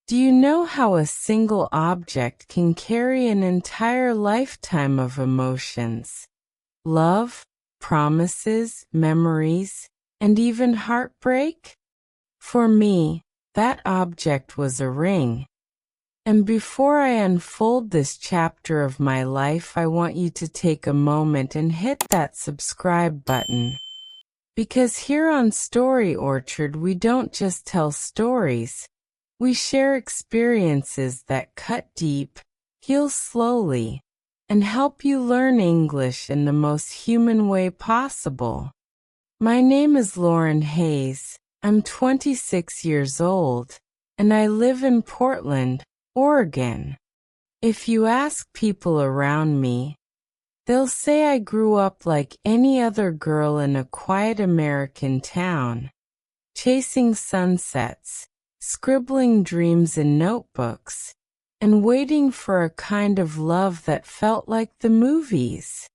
Do you know how a single object can carry an entire lifetime of emotions? Love, promises, memories, and even heartbreak? For me, that object was a ring. And before I unfold this chapter of my life, I want you to take a moment and hit that subscribe button. Because here on Story Orchard, we don't just tell stories. We share experiences that cut deep, heal slowly, and help you learn English in the most human way possible. My name is Lauren Hayes. I'm 26 years old, and I live in Portland, Oregon. If you ask people around me, they'll say I grew up like any other girl in a quiet American town, chasing sunsets, scribbling dreams in notebooks, and waiting for a kind of love that felt like the movies.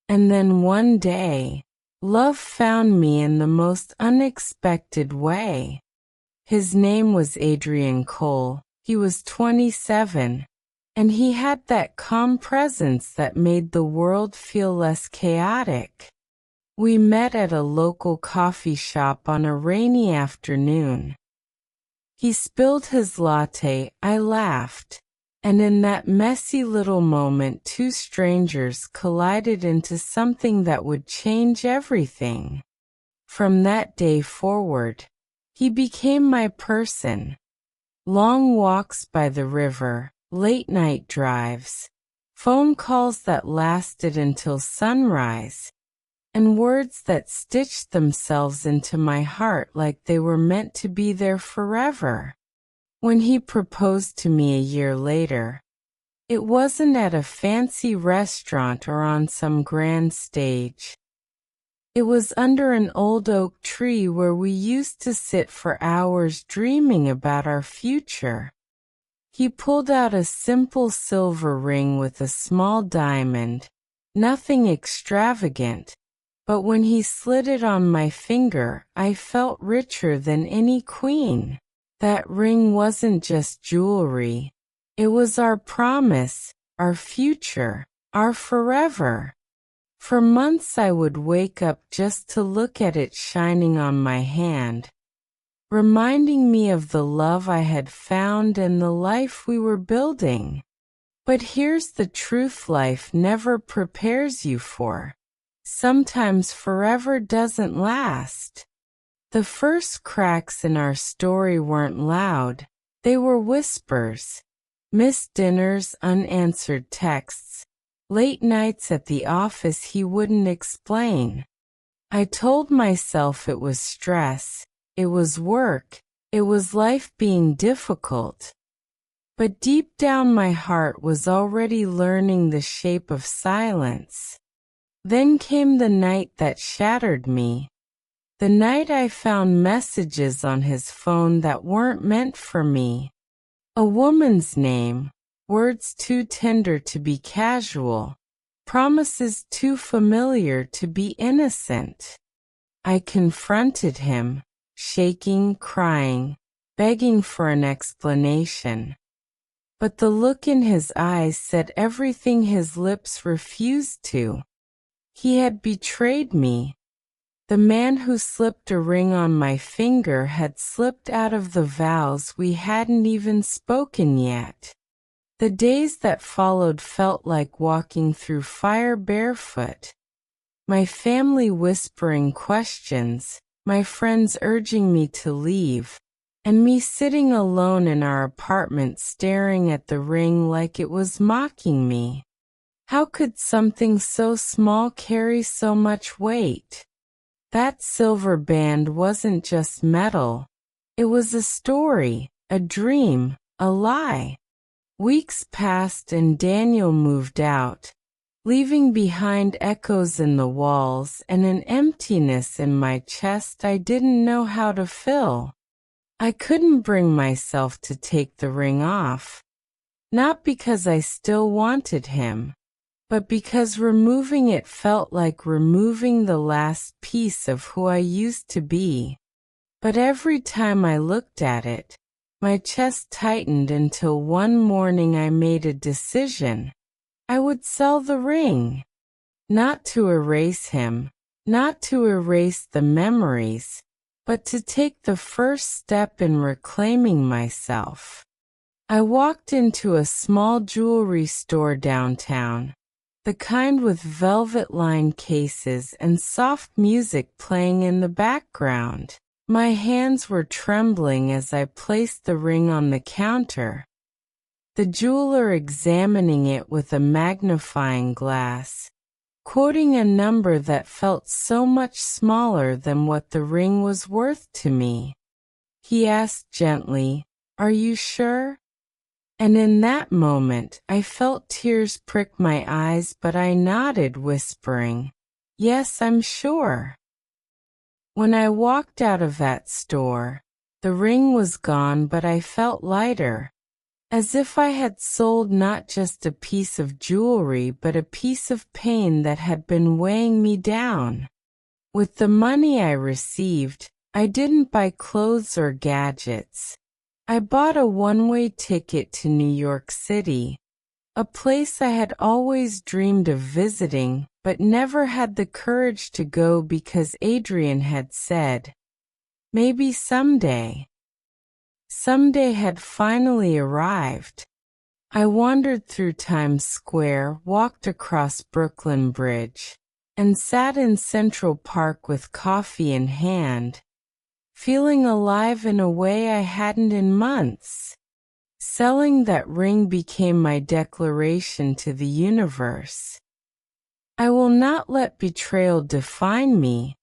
And then one day, love found me in the most unexpected way. His name was Adrian Cole. He was 27, and he had that calm presence that made the world feel less chaotic. We met at a local coffee shop on a rainy afternoon. He spilled his latte, I laughed, and in that messy little moment, two strangers collided into something that would change everything. From that day forward, he became my person. Long walks by the river, late-night drives, phone calls that lasted until sunrise, and words that stitched themselves into my heart like they were meant to be there forever. When he proposed to me a year later, it wasn't at a fancy restaurant or on some grand stage. It was under an old oak tree where we used to sit for hours dreaming about our future. He pulled out a simple silver ring with a small diamond, nothing extravagant, but when he slid it on my finger, I felt richer than any queen. That ring wasn't just jewelry. It was our promise, our future, our forever. For months I would wake up just to look at it shining on my hand, reminding me of the love I had found and the life we were building. But here's the truth life never prepares you for. Sometimes forever doesn't last. The first cracks in our story weren't loud, they were whispers. Missed dinners, unanswered texts, late nights at the office he wouldn't explain. I told myself it was stress, it was work, it was life being difficult. But deep down my heart was already learning the shape of silence. Then came the night that shattered me. The night I found messages on his phone that weren't meant for me. A woman's name, words too tender to be casual, promises too familiar to be innocent. I confronted him, shaking, crying, begging for an explanation. But the look in his eyes said everything his lips refused to. He had betrayed me. The man who slipped a ring on my finger had slipped out of the vows we hadn't even spoken yet. The days that followed felt like walking through fire barefoot. My family whispering questions, my friends urging me to leave, and me sitting alone in our apartment staring at the ring like it was mocking me. How could something so small carry so much weight? That silver band wasn't just metal. It was a story, a dream, a lie. Weeks passed and Daniel moved out, leaving behind echoes in the walls and an emptiness in my chest I didn't know how to fill. I couldn't bring myself to take the ring off. Not because I still wanted him, but because removing it felt like removing the last piece of who I used to be. But every time I looked at it, My chest tightened until one morning I made a decision. I would sell the ring. Not to erase him, not to erase the memories, but to take the first step in reclaiming myself. I walked into a small jewelry store downtown, the kind with velvet-lined cases and soft music playing in the background. My hands were trembling as I placed the ring on the counter, the jeweler examining it with a magnifying glass, quoting a number that felt so much smaller than what the ring was worth to me. He asked gently, "Are you sure?" And in that moment, I felt tears prick my eyes, but I nodded, whispering, "Yes, I'm sure." When I walked out of that store, the ring was gone, but I felt lighter, as if I had sold not just a piece of jewelry but a piece of pain that had been weighing me down. With the money I received, I didn't buy clothes or gadgets. I bought a one-way ticket to New York City, a place I had always dreamed of visiting but never had the courage to go because Adrian had said, maybe someday. Someday had finally arrived. I wandered through Times Square, walked across Brooklyn Bridge, and sat in Central Park with coffee in hand, feeling alive in a way I hadn't in months. Selling that ring became my declaration to the universe. I will not let betrayal define me.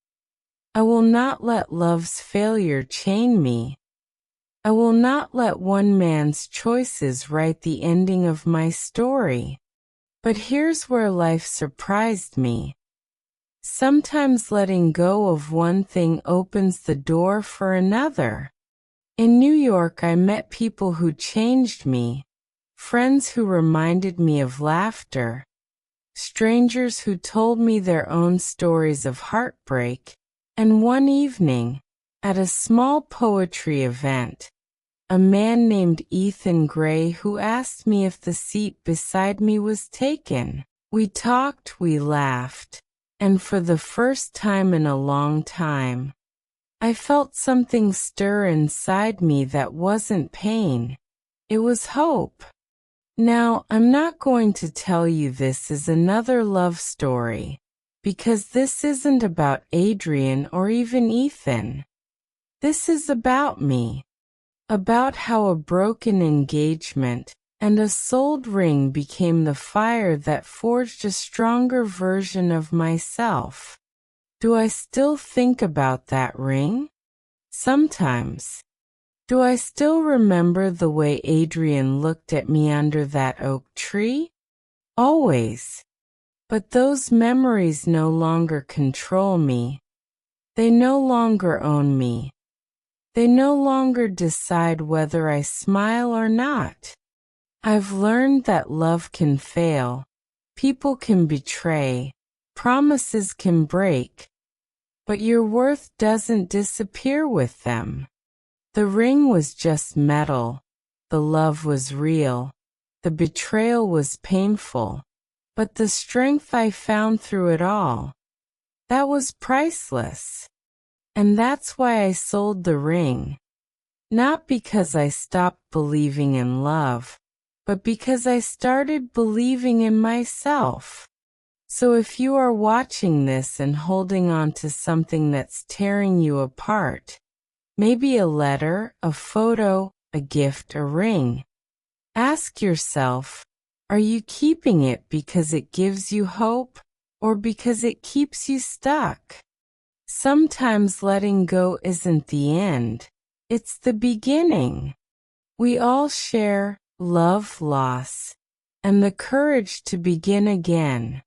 I will not let love's failure chain me. I will not let one man's choices write the ending of my story. But here's where life surprised me. Sometimes letting go of one thing opens the door for another. In New York, I met people who changed me, friends who reminded me of laughter, strangers who told me their own stories of heartbreak, and one evening, at a small poetry event, a man named Ethan Gray who asked me if the seat beside me was taken. We talked, we laughed, and for the first time in a long time, I felt something stir inside me that wasn't pain. It was hope. Now, I'm not going to tell you this is another love story, because this isn't about Adrian or even Ethan. This is about me, about how a broken engagement and a sold ring became the fire that forged a stronger version of myself. Do I still think about that ring? Sometimes. Do I still remember the way Adrian looked at me under that oak tree? Always. But those memories no longer control me. They no longer own me. They no longer decide whether I smile or not. I've learned that love can fail, people can betray, promises can break, but your worth doesn't disappear with them. The ring was just metal, the love was real, the betrayal was painful, but the strength I found through it all, that was priceless. And that's why I sold the ring. Not because I stopped believing in love, but because I started believing in myself. So if you are watching this and holding on to something that's tearing you apart, maybe a letter, a photo, a gift, a ring, ask yourself, are you keeping it because it gives you hope or because it keeps you stuck? Sometimes letting go isn't the end, it's the beginning. We all share love, loss, and the courage to begin again.